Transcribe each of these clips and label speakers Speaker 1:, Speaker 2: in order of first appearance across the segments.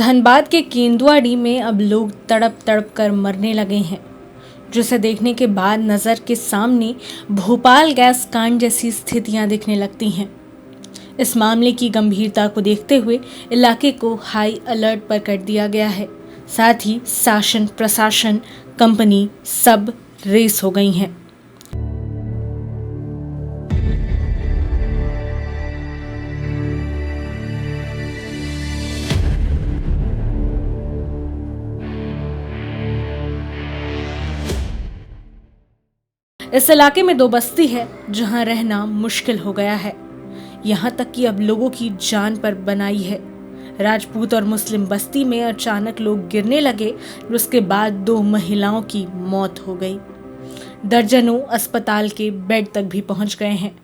Speaker 1: धनबाद के केंदुआड़ी में अब लोग तड़प तड़प कर मरने लगे हैं, जिसे देखने के बाद नज़र के सामने भोपाल गैस कांड जैसी स्थितियां दिखने लगती हैं। इस मामले की गंभीरता को देखते हुए इलाके को हाई अलर्ट पर कर दिया गया है। साथ ही शासन, प्रशासन, कंपनी सब रेस हो गई हैं। इस इलाके में दो बस्ती है जहां रहना मुश्किल हो गया है। यहां तक कि अब लोगों की जान पर बनाई है। राजपूत और मुस्लिम बस्ती में अचानक लोग गिरने लगे, उसके बाद दो महिलाओं की मौत हो गई। दर्जनों अस्पताल के बेड तक भी पहुंच गए हैं।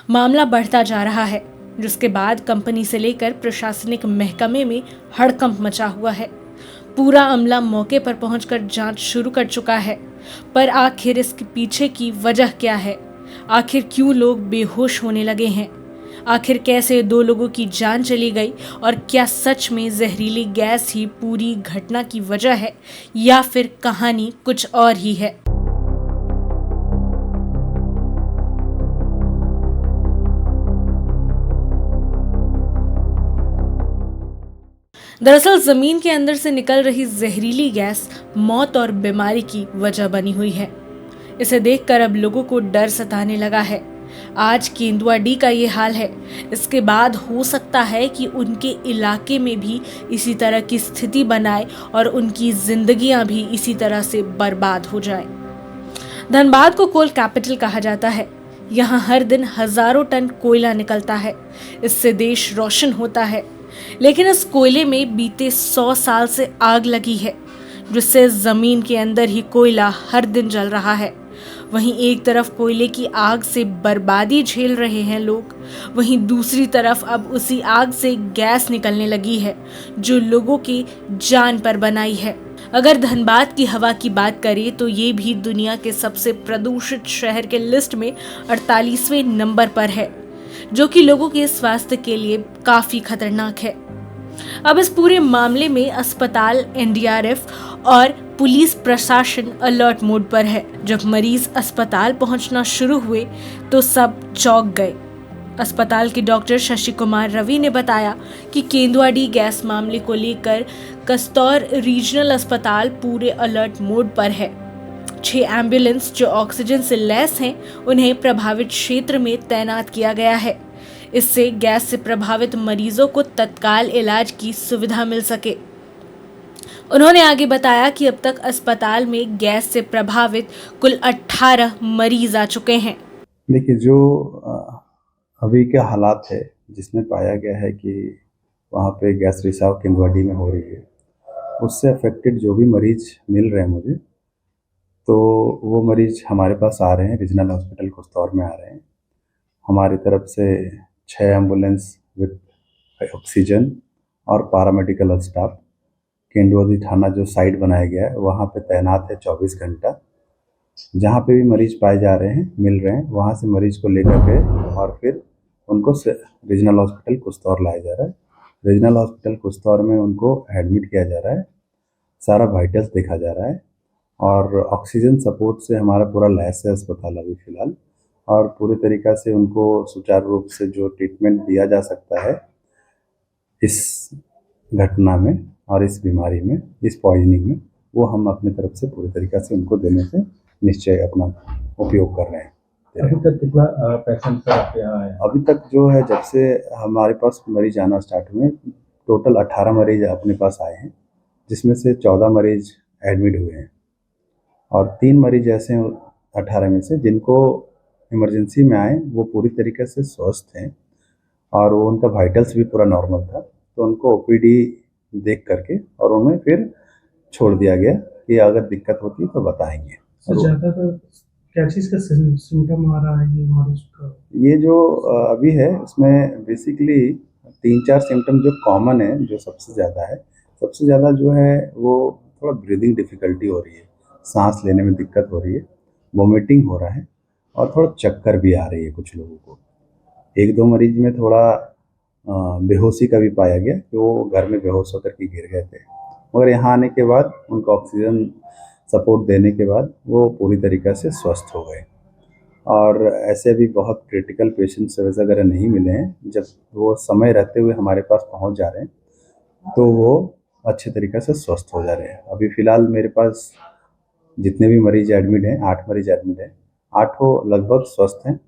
Speaker 1: मामला बढ़ता जा रहा है, जिसके बाद कंपनी से लेकर प्रशासनिक महकमे में हड़कंप मचा हुआ है। पूरा अमला मौके पर पहुंचकर जांच शुरू कर चुका है, पर आखिर इसके पीछे की वजह क्या है? आखिर क्यों लोग बेहोश होने लगे हैं? आखिर कैसे दो लोगों की जान चली गई? और क्या सच में जहरीली गैस ही पूरी घटना की वजह है, या फिर कहानी कुछ और ही है? दरअसल जमीन के अंदर से निकल रही जहरीली गैस मौत और बीमारी की वजह बनी हुई है। इसे देखकर अब लोगों को डर सताने लगा है। आज केंदुआडी का ये हाल है, इसके बाद हो सकता है कि उनके इलाके में भी इसी तरह की स्थिति बनाए और उनकी जिंदगियां भी इसी तरह से बर्बाद हो जाए। धनबाद को कोल कैपिटल कहा जाता है। यहाँ हर दिन हजारों टन कोयला निकलता है। इससे देश रोशन होता है, लेकिन इस कोयले में बीते 100 साल से आग लगी है, जिससे जमीन के अंदर ही कोयला हर दिन जल रहा है। वहीं एक तरफ कोयले की आग से बर्बादी झेल रहे हैं लोग, वहीं दूसरी तरफ अब उसी आग से गैस निकलने लगी है, जो लोगों की जान पर बनाई है। अगर धनबाद की हवा की बात करें तो ये भी दुनिया के सबसे प्रदूषित शहर के लिस्ट में 48वें नंबर पर है, जो कि लोगों के स्वास्थ्य के लिए काफी खतरनाक है। अब इस पूरे मामले में अस्पताल, एनडीआरएफ और पुलिस प्रशासन अलर्ट मोड पर है। जब मरीज अस्पताल पहुंचना शुरू हुए तो सब चौंक गए। अस्पताल के डॉक्टर शशि कुमार रवि ने बताया कि केंदुआडी गैस मामले को लेकर कस्तौर रीजनल अस्पताल पूरे अलर्ट मोड पर है। 6 एम्बुलेंस जो ऑक्सीजन से लैस हैं, उन्हें प्रभावित क्षेत्र में तैनात किया गया है। इससे गैस से प्रभावित मरीजों को तत्काल इलाज की सुविधा मिल सके। उन्होंने आगे बताया कि अब तक अस्पताल में गैस से प्रभावित कुल 18 मरीज आ चुके हैं।
Speaker 2: देखिए, जो अभी के हालात है जिसमें पाया गया है कि वहाँ पे गैस रिसाव केंदुआडी में हो रही है, उससे अफेक्टेड जो भी मरीज मिल रहे हैं मुझे, तो वो मरीज हमारे पास आ रहे हैं। रीजनल हॉस्पिटल कस्तौर में आ रहे हैं। हमारी तरफ से 6 एम्बुलेंस विद ऑक्सीजन और पैरामेडिकल स्टाफ केंदुआडी थाना जो साइट बनाया गया है वहाँ पे तैनात है 24 घंटा। जहाँ पे भी मरीज पाए जा रहे हैं, मिल रहे हैं, वहाँ से मरीज को लेकर के और फिर उनको रीजनल हॉस्पिटल कस्तौर लाया जा रहा है। रीजनल हॉस्पिटल कस्तौर में उनको एडमिट किया जा रहा है, सारा वाइटल्स देखा जा रहा है और ऑक्सीजन सपोर्ट से हमारा पूरा लैस है अस्पताल अभी फ़िलहाल, और पूरी तरीक़ा से उनको सुचारू रूप से जो ट्रीटमेंट दिया जा सकता है इस घटना में और इस बीमारी में, इस पॉइजनिंग में, वो हम अपनी तरफ से पूरी तरीक़ा से उनको देने से निश्चय अपना उपयोग कर रहे हैं।
Speaker 3: अभी तक कितना पेशेंट आपके यहाँ आए?
Speaker 2: अभी तक जो है, जब से हमारे पास मरीज आना स्टार्ट हुए, टोटल 18 मरीज अपने पास आए हैं, जिसमें से 14 मरीज एडमिट हुए हैं और 3 मरीज ऐसे हैं 18 में से जिनको इमरजेंसी में आए, वो पूरी तरीके से स्वस्थ हैं और वो उनका वाइटल्स भी पूरा नॉर्मल था, तो उनको ओपीडी देख करके और उन्हें फिर छोड़ दिया गया कि अगर दिक्कत होती है तो बताएंगे।
Speaker 3: क्या चीज़ का सिम्टम आ रहा है ये मरीज का?
Speaker 2: ये जो अभी है इसमें बेसिकली 3-4 सिम्टम जो कॉमन है, जो सबसे ज़्यादा है, सबसे ज़्यादा जो है वो थोड़ा ब्रीदिंग डिफ़िकल्टी हो रही है, सांस लेने में दिक्कत हो रही है, वोमिटिंग हो रहा है और थोड़ा चक्कर भी आ रही है कुछ लोगों को। एक दो मरीज में थोड़ा बेहोशी का भी पाया गया कि वो घर में बेहोश होकर के गिर गए थे, मगर यहाँ आने के बाद उनको ऑक्सीजन सपोर्ट देने के बाद वो पूरी तरीक़े से स्वस्थ हो गए। और ऐसे भी बहुत क्रिटिकल पेशेंट्स वगैरह नहीं मिले हैं, जब वो समय रहते हुए हमारे पास पहुंच जा रहे हैं तो वो अच्छे तरीक़े से स्वस्थ हो जा रहे हैं। अभी फ़िलहाल मेरे पास जितने भी मरीज एडमिट हैं, 8 मरीज एडमिट हैं, 8 लगभग स्वस्थ हैं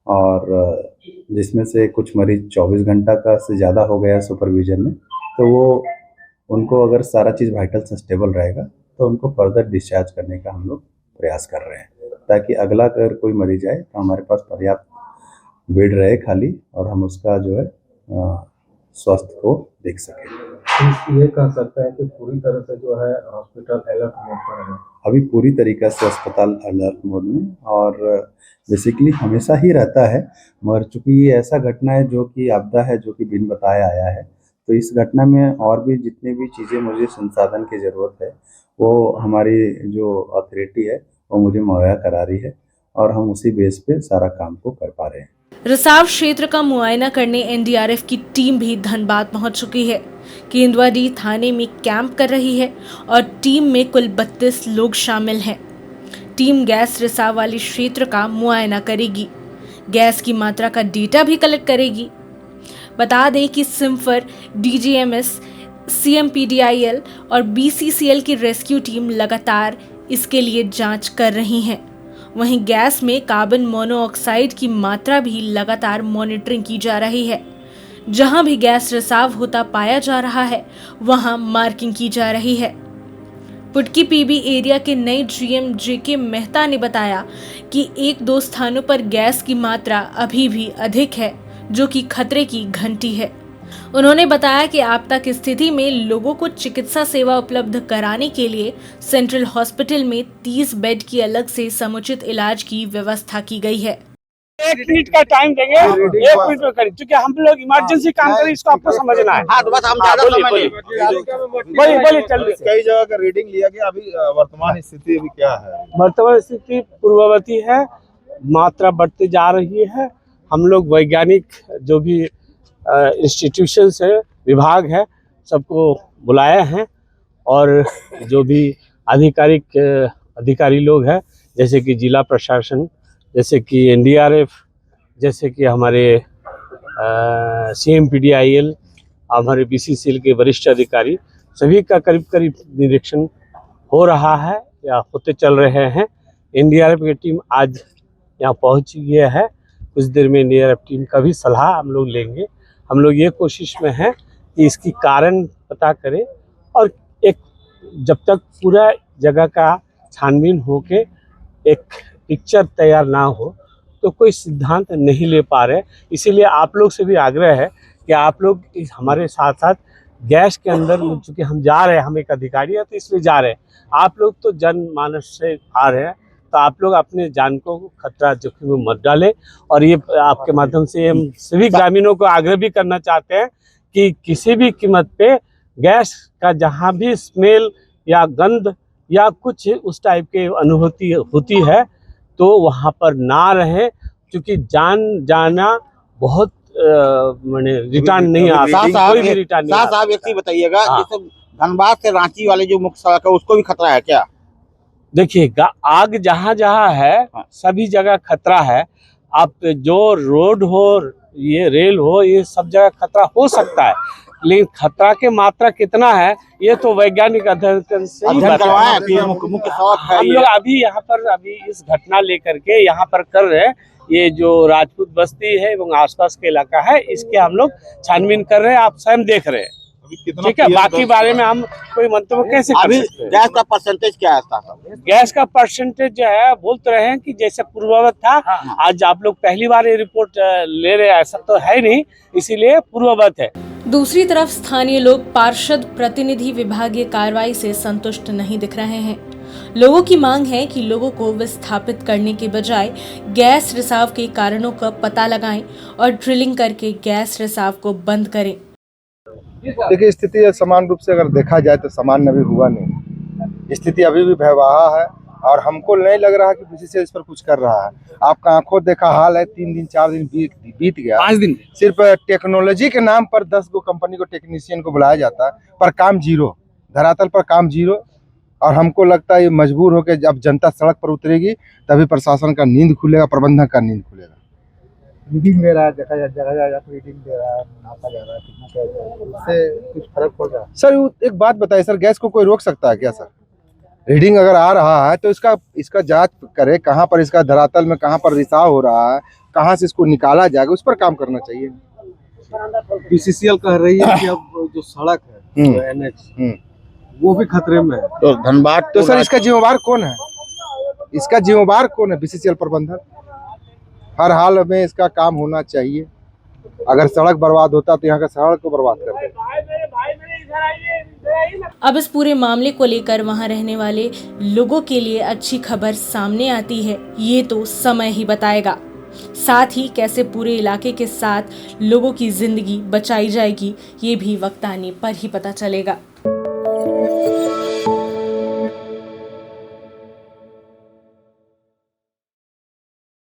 Speaker 2: और जिसमें से कुछ मरीज 24 घंटा का से ज़्यादा हो गया सुपरविजन में, तो वो उनको अगर सारा चीज़ वाइटल स्टेबल रहेगा तो उनको फर्दर डिस्चार्ज करने का हम लोग प्रयास कर रहे हैं, ताकि अगला अगर कोई मरीज आए तो हमारे पास पर्याप्त बेड रहे खाली और हम उसका जो है स्वास्थ्य को देख सकें।
Speaker 4: ये कह सकते हैं कि पूरी तरह से जो है हॉस्पिटल अलर्ट मोड पर है।
Speaker 2: अभी पूरी तरीक़े से अस्पताल अलर्ट मोड में और बेसिकली हमेशा ही रहता है, मगर चूँकि ये ऐसा घटना है जो कि आपदा है, जो कि बिन बताए आया है, तो इस घटना में और भी जितनी भी चीज़ें मुझे संसाधन की ज़रूरत है वो हमारी जो अथॉरिटी है वो मुझे मुहैया करा रही है और हम उसी बेस पे सारा काम को कर पा रहे हैं।
Speaker 1: रिसाव क्षेत्र का मुआयना करने एनडीआरएफ की टीम भी धनबाद पहुंच चुकी है। केंदुआडी थाने में कैंप कर रही है और टीम में कुल 32 लोग शामिल हैं। टीम गैस रिसाव वाले क्षेत्र का मुआयना करेगी, गैस की मात्रा का डेटा भी कलेक्ट करेगी। बता दें कि सिम्फर, डीजीएमएस, सीएमपीडीआईएल और बीसीसीएल की रेस्क्यू टीम लगातार इसके लिए जांच कर रही हैं। वहीं गैस में कार्बन मोनोऑक्साइड की मात्रा भी लगातार मॉनिटरिंग की जा रही है। जहां भी गैस रिसाव होता पाया जा रहा है वहां मार्किंग की जा रही है। पुटकी पीबी एरिया के नए जीएम जेके मेहता ने बताया कि 1-2 स्थानों पर गैस की मात्रा अभी भी अधिक है, जो कि खतरे की घंटी है। उन्होंने बताया कि आपदा की स्थिति में लोगों को चिकित्सा सेवा उपलब्ध कराने के लिए सेंट्रल हॉस्पिटल में 30 बेड की अलग से समुचित इलाज की व्यवस्था की गई है।
Speaker 5: 1 मिनट का टाइम देंगे, 1 मिनट में करें, क्योंकि हम लोग इमरजेंसी काम करें, इसको आपको समझना है।
Speaker 6: हाँ, तो बस हम ज़्यादा
Speaker 5: बोलिए चलिए।
Speaker 6: कई जगह का रीडिंग लिया गया, अभी वर्तमान स्थिति अभी क्या है?
Speaker 5: वर्तमान स्थिति पूर्ववती है, मात्रा बढ़ती जा रही है। हम लोग वैज्ञानिक जो भी इंस्टीट्यूशंस है, विभाग है, सबको बुलाए हैं और जो भी अधिकारी लोग हैं, जैसे कि जिला प्रशासन, जैसे कि एनडीआरएफ, जैसे कि हमारे सीएमपीडीआईएल, हमारे बीसीसीएल के वरिष्ठ अधिकारी, सभी का करीब निरीक्षण हो रहा है या होते चल रहे हैं। एनडीआरएफ की टीम आज यहाँ पहुँच गई है। कुछ देर में एनडीआरएफ टीम का भी सलाह हम लोग लेंगे। हम लोग ये कोशिश में हैं कि इसकी कारण पता करें और एक जब तक पूरा जगह का छानबीन होके एक पिक्चर तैयार ना हो तो कोई सिद्धांत नहीं ले पा रहे। इसीलिए आप लोग से भी आग्रह है कि आप लोग हमारे साथ साथ गैस के अंदर, चूँकि हम जा रहे हैं, हम एक अधिकारी है तो इसलिए जा रहे हैं, आप लोग तो जनमानस से आ रहे हैं, तो आप लोग अपने जान को खतरा जोखिम में मत डालें। और ये आपके माध्यम से हम सभी ग्रामीणों को आग्रह भी करना चाहते हैं कि किसी भी कीमत पे गैस का जहाँ भी स्मेल या गंध या कुछ उस टाइप के अनुभूति होती है तो वहाँ पर ना रहे, क्योंकि जान जाना बहुत मैंने रिटर्न नहीं आता, कोई भी रिटर्न नहीं आता।
Speaker 6: साहब एक चीज बताइएगा, जैसे धनबाद से रांची वाले जो मुख्य सड़क है उसको भी खतरा है क्या?
Speaker 5: देखिए, आग जहाँ जहाँ है सभी जगह खतरा है। आप जो रोड हो, ये रेल हो, ये सब जगह खतरा हो सकता है, लेकिन खतरा के मात्रा कितना है ये तो वैज्ञानिक अध्ययन से ही
Speaker 6: करवाएं कि मुख्य सड़क है।
Speaker 5: हम लोग अभी यहाँ पर इस घटना लेकर के यहाँ पर कर रहे हैं। ये जो राजपूत बस्ती है एवं आसपास के इलाका है, इसके हम लोग छानबीन कर रहे हैं, आप स्वयं देख रहे हैं। ठीक है, बाकी बारे में हम कोई मंतव्य कैसे कर सकते हैं?
Speaker 6: गैस का परसेंटेज क्या है साहब?
Speaker 5: गैस का परसेंटेज जो है बोलते रहे हैं कि जैसे पूर्ववत था। आज आप लोग पहली बार ये रिपोर्ट ले रहे हैं, ऐसा तो है नहीं, इसीलिए पूर्ववत है।
Speaker 1: दूसरी तरफ स्थानीय लोग पार्षद प्रतिनिधि विभागीय कार्रवाई से संतुष्ट नहीं दिख रहे हैं। लोगों की मांग है कि लोगों को विस्थापित करने के बजाय गैस रिसाव के कारणों का पता लगाएं और ड्रिलिंग करके गैस रिसाव को बंद करें।
Speaker 7: देखिए, स्थिति समान रूप से अगर देखा जाए तो सामान्य अभी हुआ नहीं। स्थिति अभी भी भयावह है और हमको नहीं लग रहा कि बीसीसीएल इस पर कुछ कर रहा है। आपका आंखों देखा हाल है, 3 दिन 4 दिन बीत गया,
Speaker 6: 5 दिन
Speaker 7: सिर्फ टेक्नोलॉजी के नाम पर 10 गो कंपनी को टेक्नीशियन को बुलाया जाता है, पर काम जीरो, धरातल पर काम जीरो। और हमको लगता है ये मजबूर होकर जब जनता सड़क पर उतरेगी तभी प्रशासन का नींद खुलेगा, प्रबंधन का नींद खुलेगा।
Speaker 3: रीडिंग ले रहा है, जगह जगह रीडिंग दे रहा है, नापा जा रहा है कितना क्या है, उससे कुछ फर्क पड़ रहा है?
Speaker 7: सर एक बात बताइए सर, गैस को कोई रोक सकता है क्या सर? रीडिंग अगर आ रहा है तो इसका जांच करे, कहाँ पर इसका धरातल में कहाँ पर रिसाव हो रहा है, कहाँ से इसको निकाला जाएगा, उस पर काम करना चाहिए।
Speaker 8: बीसीसीएल कह रही है कि अब जो सड़क है जो NH वो भी खतरे में है।
Speaker 6: तो धनबाद
Speaker 7: तो सर इसका जिम्मेवार कौन है? इसका जिम्मेवार कौन है? बीसीसीएल प्रबंधन। हर हाल में इसका काम होना चाहिए। अगर सड़क बर्बाद होता तो यहाँ का सड़क को बर्बाद कर देता।
Speaker 1: अब इस पूरे मामले को लेकर वहां रहने वाले लोगों के लिए अच्छी खबर सामने आती है, ये तो समय ही बताएगा। साथ ही कैसे पूरे इलाके के साथ लोगों की जिंदगी बचाई जाएगी, ये भी वक्त आने पर ही पता चलेगा।